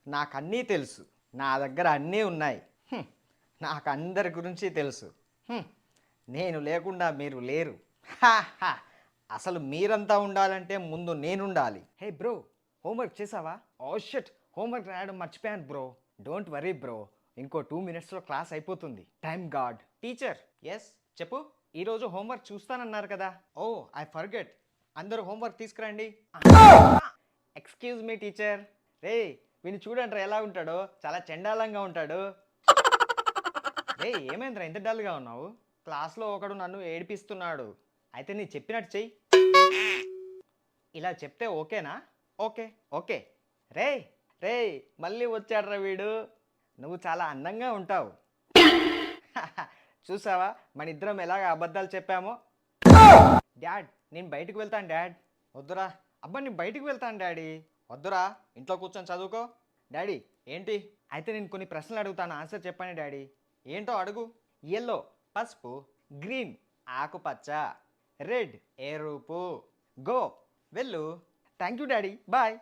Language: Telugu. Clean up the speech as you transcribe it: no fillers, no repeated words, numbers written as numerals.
నాకన్నీ తెలుసు. నా దగ్గర అన్నీ ఉన్నాయి. హ్మ్. నాకు అందరి గురించి తెలుసు. హ్మ్. నేను లేకుండా మీరు లేరు. హా! హా! అసలు మీరంతా ఉండాలంటే ముందు నేనుండాలి. హే బ్రో! హోంవర్క్ చేసావా? ఓహ్ షిట్! హోంవర్క్ రాయడం మర్చిపోయాను బ్రో. Don't worry bro. ఇంకో 2 మినిట్స్‌లో క్లాస్ అయిపోతుంది. Thank God. టీచర్ యెస్ చెప్పు. ఈరోజు హోంవర్క్ చూస్తానన్నారు కదా! ఓహ్! I forget. అందరూ హోంవర్క్ తీసుకురండి. Excuse me teacher. రేయ్! వీడిని చూడండిరా ఎలా ఉంటాడో. చాలా చెండాలంగా ఉంటాడు. రేయ్! ఏమైందిరా ఇంత డల్‌గా ఉన్నావు? క్లాస్‌లో ఒకడు నన్ను ఏడిపిస్తున్నాడు. అయితే నీ చెప్పినట్టు చెయ్యి. ఇలా చెప్తే ఓకేనా? ఓకే. ఓకే. రేయ్! రేయ్! మళ్ళీ వచ్చాడురా వీడు. నువ్వు చాలా అందంగా ఉంటావు. చూసావా మనిద్దరం ఎలాగ అబద్ధాలు చెప్పామో? డాడ్ నేను బయటికి వెళ్తాను డాడ్. వద్దురా. అబ్బా నేను బయటికి వెళ్తాను డాడీ. వద్దురా ఇంట్లో కూర్చొని చదువుకో. డాడీ ఏంటి? అయితే నేను కొన్ని ప్రశ్నలు అడుగుతాను ఆన్సర్ చెప్పండి డాడీ. ఏంటో అడుగు. ఎల్లో పసుపు, గ్రీన్ ఆకుపచ్చ, రెడ్ ఎరుపు. గో వెళ్ళు. Thank you daddy bye.